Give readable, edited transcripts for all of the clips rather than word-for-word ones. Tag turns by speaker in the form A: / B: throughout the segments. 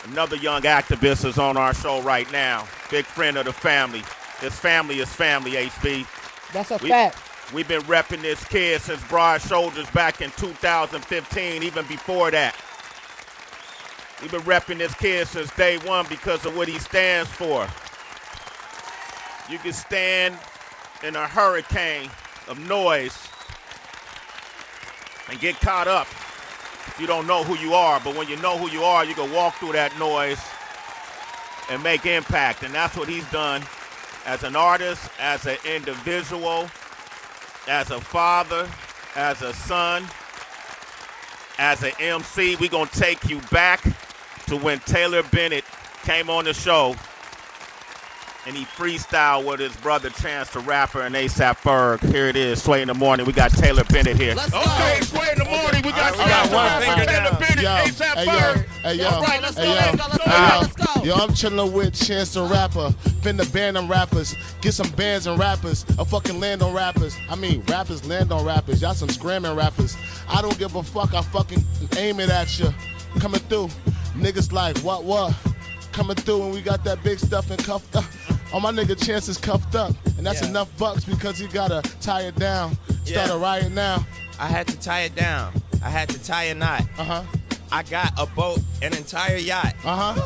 A: Another young activist is on our show right now. Big friend of the family. His family is family, HB.
B: That's a fact.
A: We've been repping this kid since Broad Shoulders back in 2015, even before that. We've been repping this kid since day one because of what he stands for. You can stand in a hurricane of noise and get caught up if you don't know who you are. But when you know who you are, you can walk through that noise and make impact. And that's what he's done as an artist, as an individual, as a father, as a son, as an MC. We're going to take you back to when Taylor Bennett came on the show and he freestyled with his brother Chance the Rapper and A$AP Ferg. Here it is, Sway in the Morning. We got Taylor Bennett here.
C: Let's go.
A: Okay, Sway in the Morning. We got
C: one finger
A: Taylor
C: down.
A: Bennett, A$AP Ferg.
D: Hey, yo.
C: All right, let's go. Let's go.
D: Yo, I'm chillin' with Chance the Rapper. Finna ban them rappers. Get some bands and rappers. A fucking land on rappers. I mean, rappers land on rappers. Y'all some scramming rappers. I don't give a fuck. I fucking aim it at you. Coming through. Niggas like, what? Coming through and we got that big stuff and cuffed up. All my nigga Chance is cuffed up. And that's enough bucks because he gotta tie it down. Start a riot now.
C: I had to tie it down. I had to tie a knot. I got a boat, an entire yacht.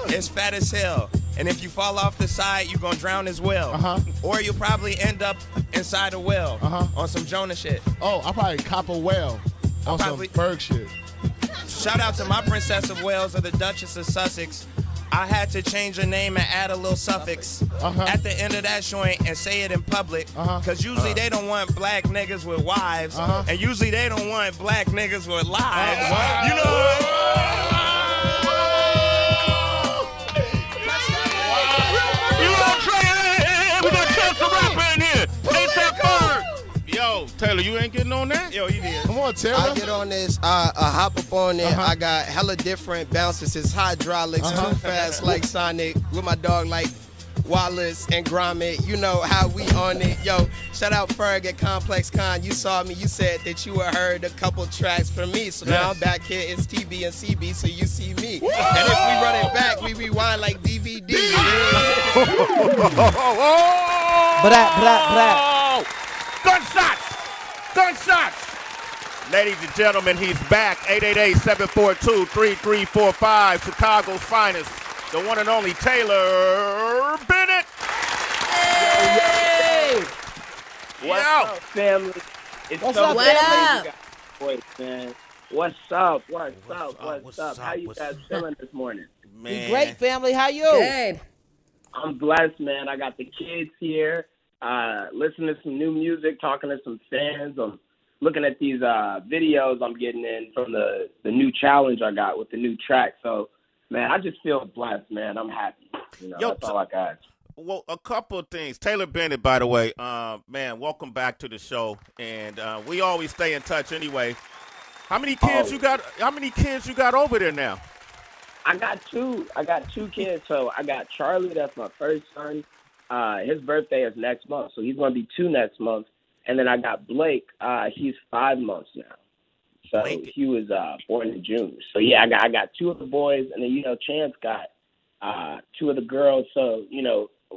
C: It's fat as hell. And if you fall off the side, you're gonna drown as well. Or you'll probably end up inside a well on some Jonah shit.
D: Oh, I'll probably cop a whale on some Berg shit.
C: Shout out to my Princess of Wales or the Duchess of Sussex. I had to change her name and add a little suffix at the end of that joint and say it in public. Because usually they don't want black niggas with wives. And usually they don't want black niggas with lives. You know
A: We got Chance the Rapper in here. A$AP Ferg. Yo, Taylor, you ain't getting on that?
C: Yo, he did.
D: Come on, Taylor.
E: I get on this, I hop up on it. I got hella different bounces. It's hydraulics, too fast like Sonic. With my dog like Wallace and Gromit. You know how we on it. Yo, shout out Ferg at Complex Con. You saw me. You said that you had heard a couple tracks from me. So now I'm back here. It's TB and CB, so you see me.
D: Whoa!
E: And if we run it back, we rewind like DVD.
A: Gunshots! Ladies and gentlemen, he's back. 888-742-3345. Chicago's finest. The one and only Taylor Bennett.
F: Hey! What's up, family? It's
B: What's
F: so
B: up,
F: great
B: man?
F: you got voice, man. What's up? What's up? How you guys feeling this morning?
B: We great, family. How you?
G: Good.
F: I'm blessed, man. I got the kids here, listening to some new music, talking to some fans. I'm looking at these videos I'm getting in from the new challenge I got with the new track. So, man, I just feel blessed, man. I'm happy. You know, that's all I got.
A: Well, a couple of things. Taylor Bennett, by the way, man, welcome back to the show. And we always stay in touch anyway. How many kids you got? How many kids you got over there now?
F: I got two kids. So I got Charlie, that's my first son. His birthday is next month, so he's going to be 2 next month. And then I got Blake. He's 5 months now. So he was born in June. So yeah, I got 2 of the boys, and then Chance got 2 of the girls. So we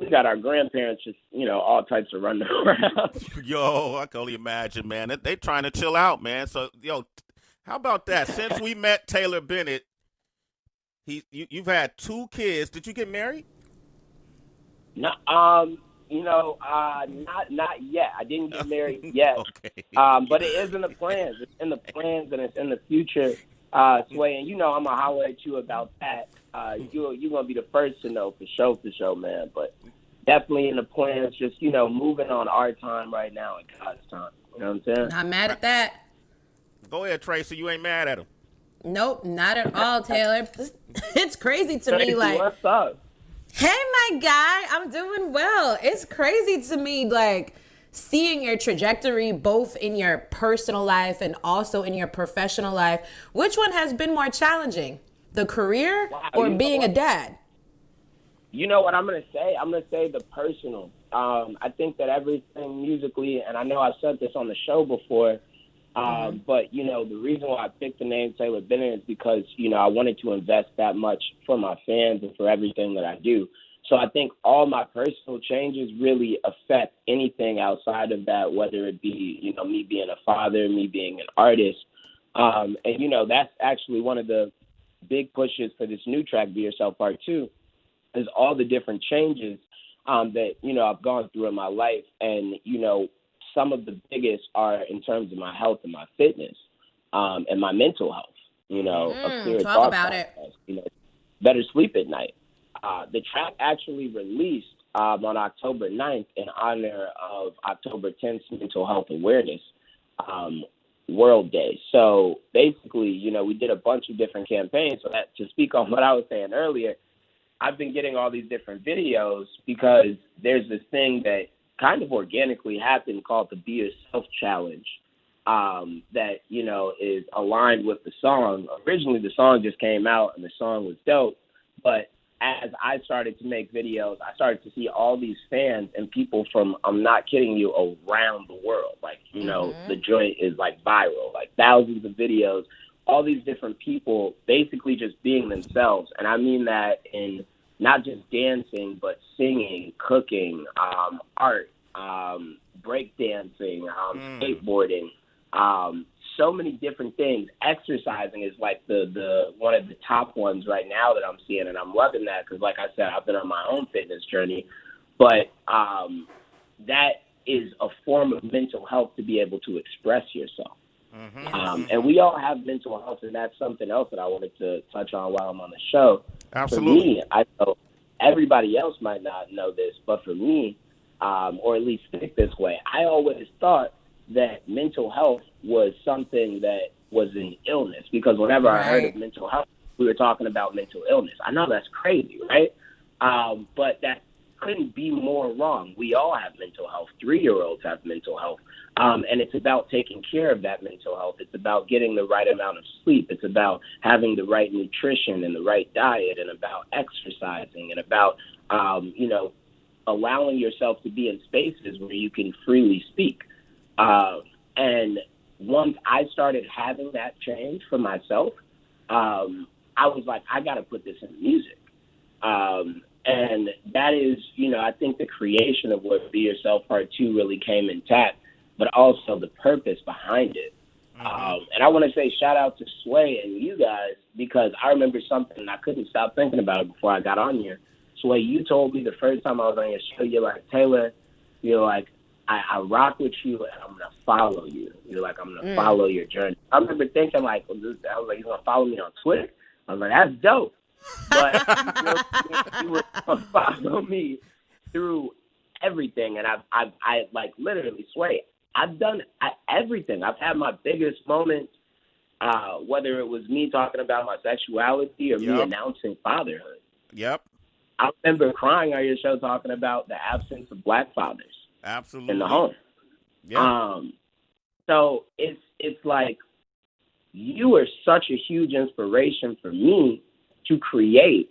F: got our grandparents just all types of running around.
A: Yo, I can only imagine, man. They trying to chill out, man. So how about that? Since we met Taylor Bennett, you've had 2 kids. Did you get married?
F: No, not yet. I didn't get married yet.
A: Okay.
F: But it is in the plans. It's in the plans and it's in the future. Sway, and I'm gonna holler at you about that. You're gonna be the first to know for sure, man. But definitely in the plans, just moving on our time right now and God's time. You know what I'm saying?
G: Not mad at that.
A: Go ahead, Tracy. You ain't mad at him.
G: Nope, not at all, Taylor. It's crazy to
F: Tracy,
G: me. Like,
F: what's up?
G: hey, my guy, I'm doing well. It's crazy to me, like, seeing your trajectory both in your personal life and also in your professional life. Which one has been more challenging, the career or being a dad?
F: You know what I'm going to say? I'm going to say the personal. I think that everything musically, and I know I've said this on the show before, But, you know, the reason why I picked the name Taylor Bennett is because, you know, I wanted to invest that much for my fans and for everything that I do. So I think all my personal changes really affect anything outside of that, whether it be, you know, me being a father, me being an artist. And, you know, that's actually one of the big pushes for this new track, Be Yourself Part 2, is all the different changes that, you know, I've gone through in my life. And, you know, some of the biggest are in terms of my health and my fitness and my mental health, you know, a clear
G: talk
F: thought
G: about
F: process,
G: it.
F: you know, better sleep at night. The track actually released on October 9th in honor of October 10th Mental Health Awareness World Day. So basically, you know, we did a bunch of different campaigns. So that, to speak on what I was saying earlier, I've been getting all these different videos because there's this thing that kind of organically happened called the Be Yourself Challenge that, you know, is aligned with the song. Originally, the song just came out and the song was dope. But as I started to make videos, I started to see all these fans and people from, I'm not kidding you, around the world. Like, you know, the joint is like viral, like thousands of videos, all these different people basically just being themselves. And I mean that in not just dancing, but singing, cooking, art, breakdancing, skateboarding, so many different things. Exercising is like the one of the top ones right now that I'm seeing, and I'm loving that because, like I said, I've been on my own fitness journey. But that is a form of mental health to be able to express yourself. And we all have mental health, and that's something else that I wanted to touch on while I'm on the show.
A: Absolutely.
F: For me, I know everybody else might not know this, but for me, or at least think this way, I always thought that mental health was something that was an illness, because whenever I heard of mental health, we were talking about mental illness. I know that's crazy, right? But that couldn't be more wrong. We all have mental health. 3-year-olds have mental health. And it's about taking care of that mental health. It's about getting the right amount of sleep. It's about having the right nutrition and the right diet, and about exercising, and about, you know, allowing yourself to be in spaces where you can freely speak. And once I started having that change for myself, I was like, I got to put this in music. And that is, you know, I think the creation of what Be Yourself Part 2 really came intact, but also the purpose behind it. And I want to say shout out to Sway and you guys, because I remember something and I couldn't stop thinking about it before I got on here. Sway, you told me the first time I was on your show, you're like, Taylor, you're like, I rock with you and I'm going to follow you. You're like, I'm going to follow your journey. I remember thinking like, I was like, you're going to follow me on Twitter? I was like, that's dope. But you were going to follow me through everything. And I like literally, Sway, I've done everything. I've had my biggest moments, whether it was me talking about my sexuality or me announcing fatherhood. I remember crying on your show talking about the absence of Black fathers.
A: Absolutely.
F: In the home. So it's like you are such a huge inspiration for me to create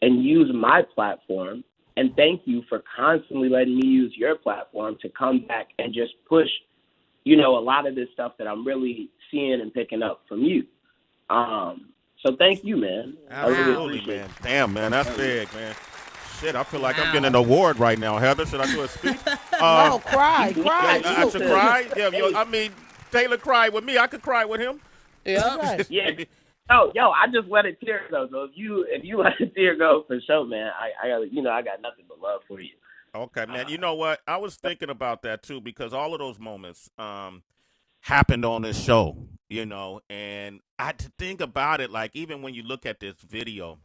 F: and use my platform. And thank you for constantly letting me use your platform to come back and just push, you know, a lot of this stuff that I'm really seeing and picking up from you. So thank you, man.
A: Absolutely, man. Damn, man, that's big, man. Shit, I feel like I'm getting an award right now. Heather, should I do a speech?
B: No, cry.
A: Yeah, I should cry. Yeah, I mean, Taylor cried with me. I could cry with him.
B: Yeah.
F: Yeah. Yo, I just let a tear go. So if you let a tear go, for sure, man, I got nothing but love for you.
A: Okay, man. You know what? I was thinking about that too, because all of those moments happened on this show, you know, and I had to think about it. Like, even when you look at this video,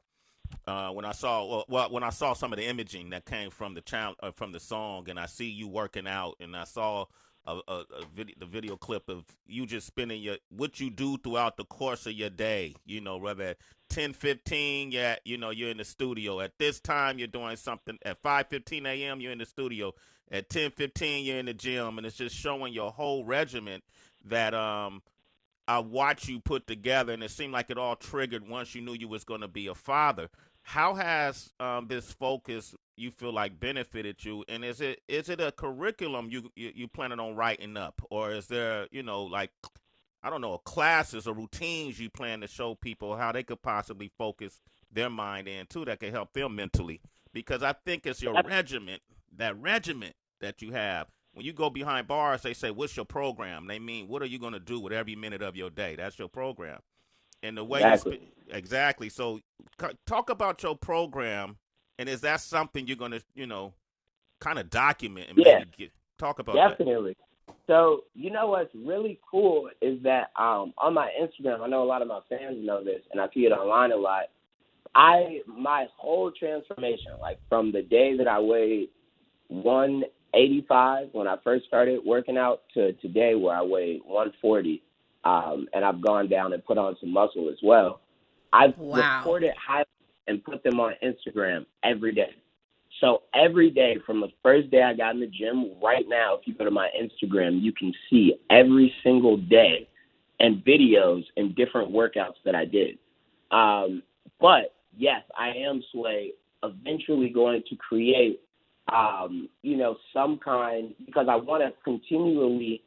A: when I saw some of the imaging that came from the song, and I see you working out, and I saw the video clip of you just spending what you do throughout the course of your day, you know, whether at 10:15, you know, you're in the studio. At this time, you're doing something. At 5:15 a.m., you're in the studio. At 10:15, you're in the gym, and it's just showing your whole regiment that I watched you put together, and it seemed like it all triggered once you knew you was going to be a father. How has this focus, you feel like, benefited you? And is it a curriculum you planning on writing up, or is there, you know, like I don't know, classes or routines you plan to show people how they could possibly focus their mind in too that could help them mentally. Because I think it's your regiment that you have. When you go behind bars, they say, what's your program? They mean, what are you going to do with every minute of your day? That's your program. And the way exactly. So talk about your program, and is that something you're going to, kind of document and maybe talk about
F: definitely. So, what's really cool is that on my Instagram, I know a lot of my fans know this, and I see it online a lot. My whole transformation, like from the day that I weighed 185 when I first started working out to today where I weigh 140, and I've gone down and put on some muscle as well. I've recorded highlights and put them on Instagram every day. So every day from the first day I got in the gym, right now, if you go to my Instagram, you can see every single day and videos and different workouts that I did. But yes, I am, Sway, eventually going to create, some kind, because I want to continually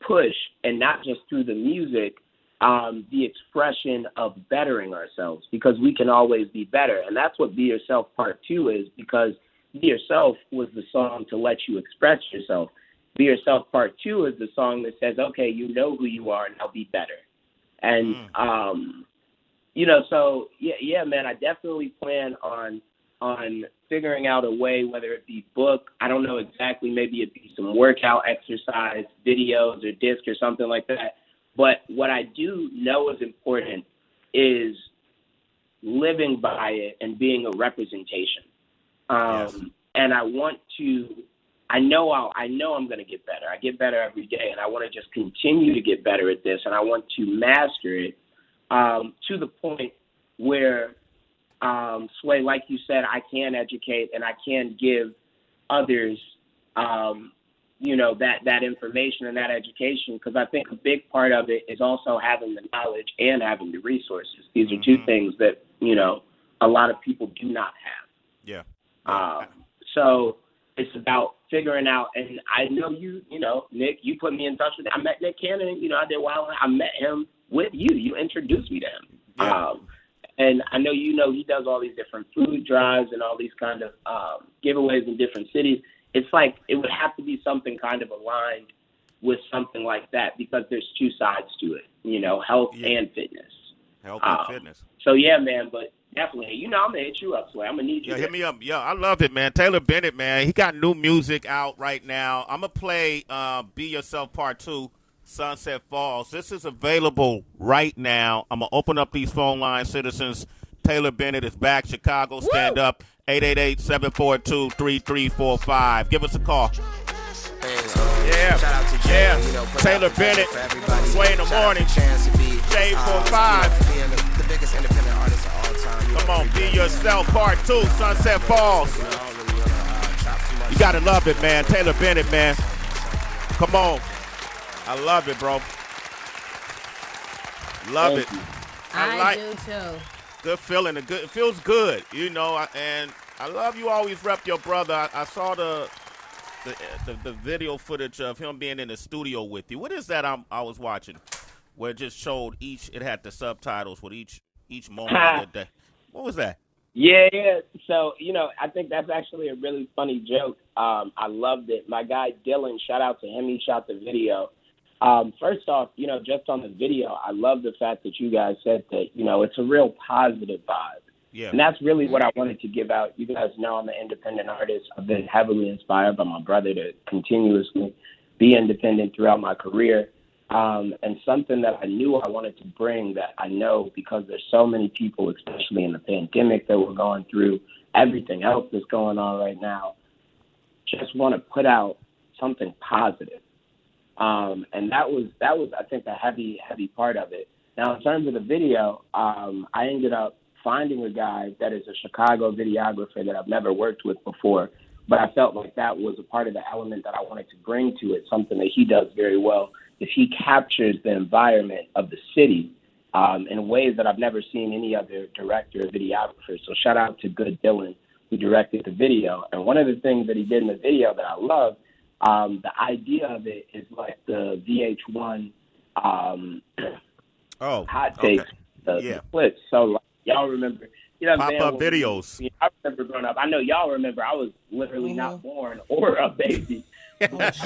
F: push, and not just through the music, the expression of bettering ourselves, because we can always be better. And that's what Be Yourself Part 2 is, because Be Yourself was the song to let you express yourself. Be Yourself Part 2 is the song that says, okay, you know who you are, now be better. And, so, yeah, man, I definitely plan on figuring out a way, whether it be book, I don't know exactly, maybe it be some workout exercise, videos or disc or something like that. But what I do know is important is living by it and being a representation. And I want to, I know I'm going to get better. I get better every day, and I want to just continue to get better at this, and I want to master it to the point where, Sway, like you said, I can educate and I can give others, that information and that education, because I think a big part of it is also having the knowledge and having the resources. These are two things that, a lot of people do not have.
A: Yeah.
F: So it's about figuring out, and I know Nick, you put me in touch with him. I met Nick Cannon, I did Wild. I met him with you. You introduced me to him.
A: Yeah.
F: And I know he does all these different food drives and all these kind of giveaways in different cities. It's like it would have to be something kind of aligned with something like that, because there's two sides to it, health and fitness.
A: Health and fitness.
F: So, yeah, man, but definitely, I'm going to hit you up, Sway. I'm going to need you.
A: Yeah, hit me up. Yeah, I love it, man. Taylor Bennett, man, he got new music out right now. I'm going to play Be Yourself Part 2. Sunset Falls. This is available right now. I'm going to open up these phone lines, citizens. Taylor Bennett is back. Chicago, stand up. 888-742-3345. Give us a call. Yeah.
E: Shout out to
A: Jay.
E: Yeah.
A: Taylor Bennett. Sway in the morning. Shade 45.
E: The biggest independent artist of all time.
A: Come on, Be Yourself Part 2. Sunset Falls. You got to love it, man. Taylor Bennett, man. Come on. I love it, bro. Love it.
G: I do too.
A: Good feeling. It feels good, and I love you always rep your brother. I saw the video footage of him being in the studio with you. What is that I was watching where it just showed it had the subtitles with each moment of the day. What was that?
F: Yeah. So, I think that's actually a really funny joke. I loved it. My guy Dylan, shout out to him. He shot the video. First off, just on the video, I love the fact that you guys said that, it's a real positive vibe.
A: Yeah.
F: And that's really what I wanted to give out. You guys know I'm an independent artist. I've been heavily inspired by my brother to continuously be independent throughout my career. And something that I knew I wanted to bring, that I know because there's so many people, especially in the pandemic that we're going through, everything else that's going on right now, just want to put out something positive. And that was I think a heavy part of it. Now, in terms of the video, I ended up finding a guy that is a Chicago videographer that I've never worked with before, but I felt like that was a part of the element that I wanted to bring to it, something that he does very well, is he captures the environment of the city in ways that I've never seen any other director or videographer. So shout out to Good Dylan, who directed the video. And one of the things that he did in the video that I love, the idea of it is like the VH1 hot takes, the clips. So like, y'all remember, you know,
A: pop-up videos.
F: I remember growing up. I know y'all remember. I was literally not born or a baby.
A: That's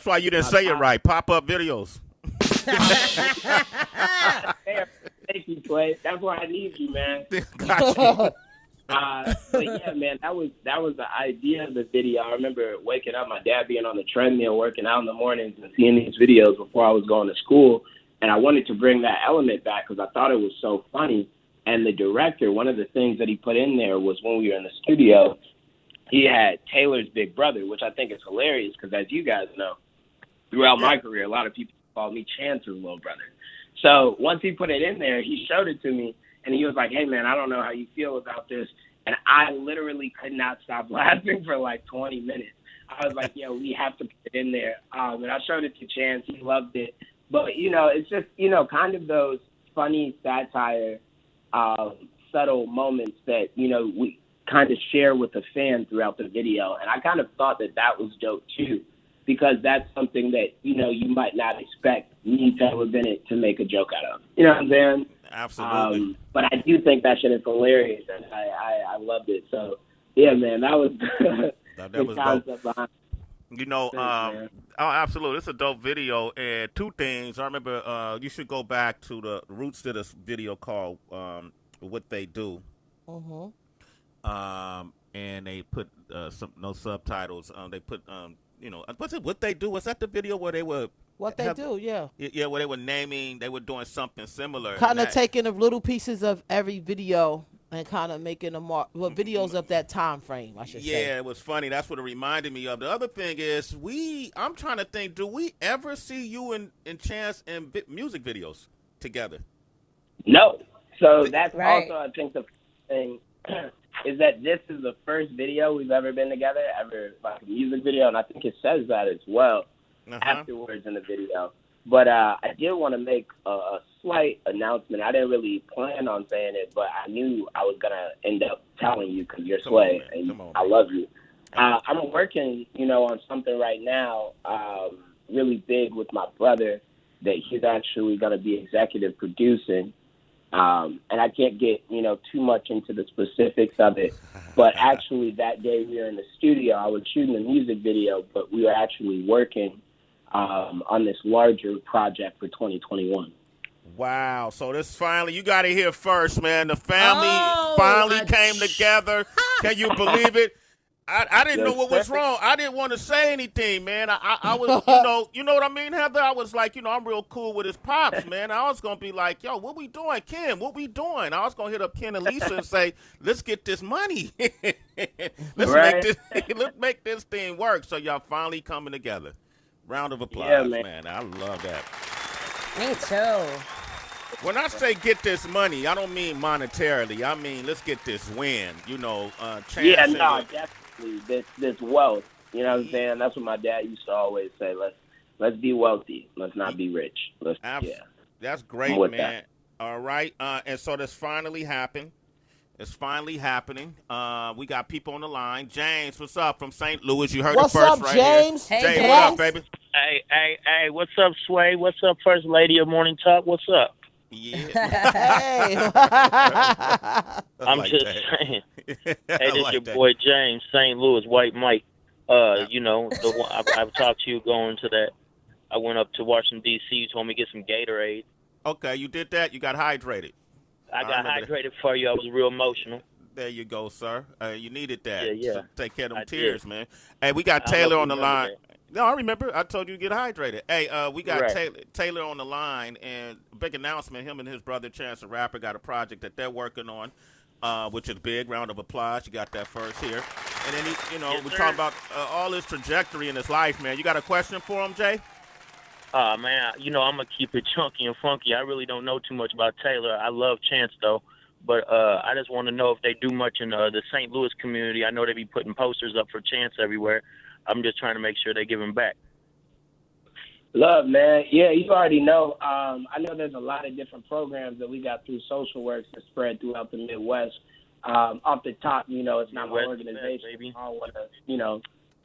A: why you didn't say it right. Pop-up videos.
F: Thank you, Sway. That's why I need you, man.
A: Gotcha.
F: But yeah, man, that was the idea of the video. I remember waking up, my dad being on the treadmill, working out in the mornings, and seeing these videos before I was going to school. And I wanted to bring that element back because I thought it was so funny. And the director, one of the things that he put in there was when we were in the studio, he had Taylor's big brother, which I think is hilarious because, as you guys know, throughout my career, a lot of people called me Chance's little brother. So once he put it in there, he showed it to me, and he was like, hey, man, I don't know how you feel about this. And I literally could not stop laughing for like 20 minutes. I was like, yo, we have to put it in there. And I showed it to Chance. He loved it. But, you know, it's just, you know, kind of those funny satire, subtle moments that, you know, we kind of share with the fan throughout the video. And I kind of thought that that was dope, too, because that's something that, you know, you might not expect me, Taylor Bennett, to make a joke out of. You know what I'm saying?
A: Absolutely.
F: But I do think that shit is hilarious, and I loved it. So, yeah, man, that was
A: that was dope.
F: Behind.
A: You know, oh, absolutely. It's a dope video. And two things. I remember you should go back to the roots to this video called What They Do.
B: Mm-hmm.
A: And they put no subtitles. They put, you know, what's it? What They Do? Was that the video where they were?
B: What They Do, yeah.
A: Yeah, where they were naming, they were doing something similar.
B: Kind of taking the little pieces of every video and kind of making them videos of that time frame, I should say.
A: Yeah, it was funny. That's what it reminded me of. The other thing is, I'm trying to think, do we ever see you and Chance in music videos together?
F: No. So that's
G: right.
F: Also, I think the thing is that this is the first video we've ever been together, like a music video, and I think it says that as well afterwards in the video. But I did want to make a slight announcement. I didn't really plan on saying it, but I knew I was going to end up telling you because you're Sway, and I love you. I'm working, you know, on something right now really big with my brother that he's actually going to be executive producing. And I can't get, you know, too much into the specifics of it. But actually that day we were in the studio, I was shooting a music video, but we were actually working on this larger project for 2021.
A: Wow. So this finally, you got to hear first, man. The family finally came together. Can you believe it? I didn't know what was wrong. I didn't want to say anything, man. I was, you know what I mean, Heather? I was like, you know, I'm real cool with his pops, man. I was going to be like, yo, what we doing, Ken? What we doing? I was going to hit up Ken and Lisa and say, let's get this money. Let's make this thing work. So y'all finally coming together. Round of applause, man. I love that.
G: Me too.
A: When I say get this money, I don't mean monetarily. I mean, let's get this win. You know, Chance.
F: Definitely. This wealth. You know what I'm saying? That's what my dad used to always say. Let's be wealthy. Let's not be rich.
A: That's great, man. That. All right. And so this finally happened. It's finally happening. We got people on the line. James, what's up from St. Louis? You heard it first right
B: James?
A: Here.
B: Hey,
A: James, what up, baby?
H: Hey, what's up, Sway? What's up, First Lady of Morning Talk? What's up?
A: Yeah.
B: Hey.
H: I'm like just saying. Hey, this is your boy James, St. Louis, White Mike. You know, the one, I've talked to you going to that. I went up to Washington, D.C. You told me to get some Gatorade.
A: Okay, you did that. You got hydrated.
H: I got hydrated for you. I was real emotional.
A: There you go, sir. You needed that.
H: Yeah.
A: So take care of them tears, man. Hey, we got Taylor on the line. No, I remember. I told you to get hydrated. Hey, we got Taylor on the line, and big announcement. Him and his brother, Chance the Rapper, got a project that they're working on, which is big. Round of applause. You got that first here. And then, we're talking about all his trajectory in his life, man. You got a question for him, Jay?
H: Man, I'm going to keep it chunky and funky. I really don't know too much about Taylor. I love Chance, though. But I just want to know if they do much in the St. Louis community. I know they be putting posters up for Chance everywhere. I'm just trying to make sure they give him back.
F: Love, man. Yeah, you already know. I know there's a lot of different programs that we got through Social Works that spread throughout the Midwest. Off the top, it's not my organization. I don't want to,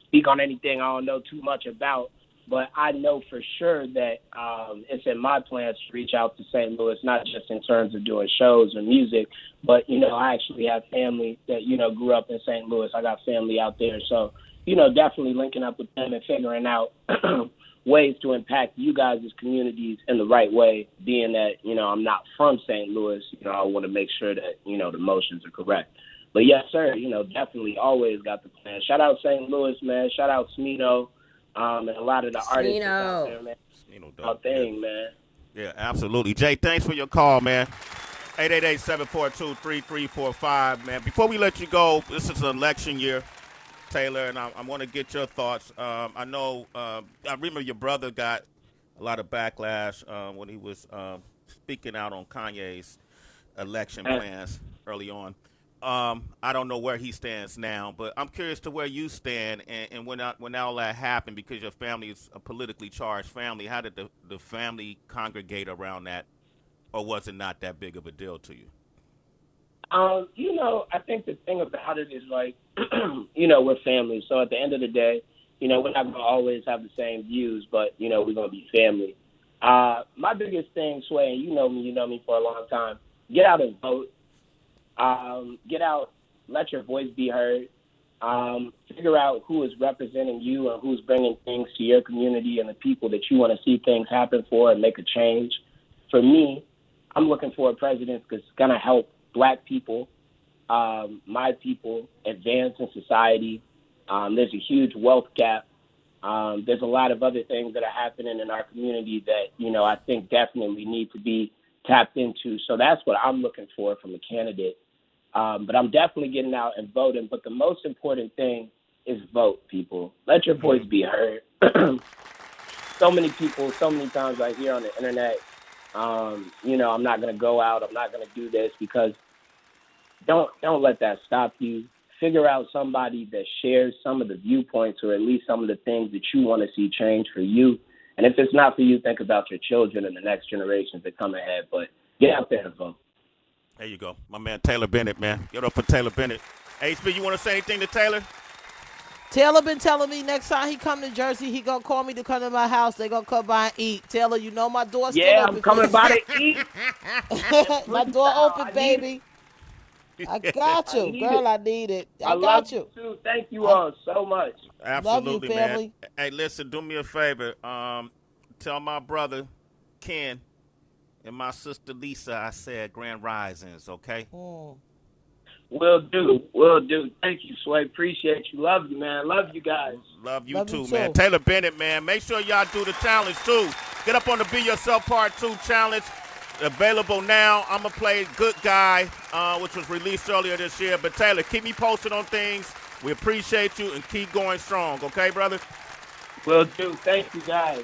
F: speak on anything I don't know too much about. But I know for sure that it's in my plans to reach out to St. Louis, not just in terms of doing shows or music, but, you know, I actually have family that, you know, grew up in St. Louis. I got family out there. So, you know, definitely linking up with them and figuring out ways to impact you guys' communities in the right way, being that, you know, I'm not from St. Louis. You know, I want to make sure that, you know, the motions are correct. But, yes, sir, you know, definitely always got the plan. Shout out St. Louis, man. Shout out Smino. And a lot of the artists out there, man. Man.
A: Yeah, absolutely. Jay, thanks for your call, man. 888-742-3345, man. Before we let you go, this is an election year, Taylor, and I want to get your thoughts. I know, I remember your brother got a lot of backlash when he was speaking out on Kanye's election plans early on. I don't know where he stands now, but I'm curious to where you stand. And when all that happened, because your family is a politically charged family, how did the family congregate around that, or was it not that big of a deal to you?
F: You know, I think the thing about it is, like, you know, we're family. So at the end of the day, you know, we're not going to always have the same views, but, you know, we're going to be family. My biggest thing, Sway, and you know me for a long time, get out and vote. Get out, let your voice be heard, figure out who is representing you and who's bringing things to your community and the people that you want to see things happen for and make a change. For me, I'm looking for a president that's going to help black people, my people, advance in society. There's a huge wealth gap. There's a lot of other things that are happening in our community that, you know, I think definitely need to be tapped into. So that's what I'm looking for from a candidate. But I'm definitely getting out and voting. But the most important thing is vote, people. Let your voice be heard. So many people, so many times I hear on the internet, you know, I'm not going to go out. I'm not going to do this, because don't let that stop you. Figure out somebody that shares some of the viewpoints, or at least some of the things that you want to see change for you. And if it's not for you, think about your children and the next generations that come ahead. But get out there and vote.
A: There you go. My man Taylor Bennett, man. Get up for Taylor Bennett. HB, you want to say anything to Taylor?
B: Taylor been telling me next time he come to Jersey, he gonna call me to come to my house. They gonna come by and eat. Taylor, you know my door's still open.
F: Yeah, I'm coming by to eat.
B: My door open, baby. I got you, girl. I need it. I got you.
F: Too. Thank you all so much.
A: Absolutely,
B: love you, family.
A: man. Hey, listen, do me a favor. Tell my brother Ken and my sister Lisa I said Grand Risings, okay?
F: Will do. Thank you, Sway. Appreciate you. Love you, man. Love you guys.
A: Love you too, man. Taylor Bennett, man. Make sure y'all do the challenge, too. Get up on the Be Yourself Part 2 challenge. Available now. I'm going to play Good Guy, which was released earlier this year. But, Taylor, keep me posted on things. We appreciate you, and keep going strong. Okay, brother?
F: Will do. Thank you, guys.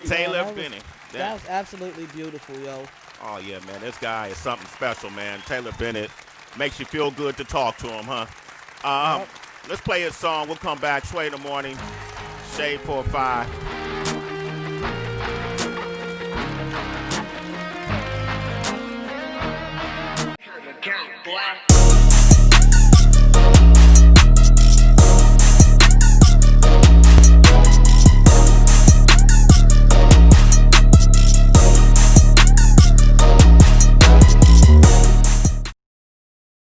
A: Taylor Bennett.
B: That was absolutely beautiful, yo.
A: Oh, yeah, man. This guy is something special, man. Taylor Bennett. Makes you feel good to talk to him, huh? Let's play his song. We'll come back. Sway in the morning. Shade 4-5.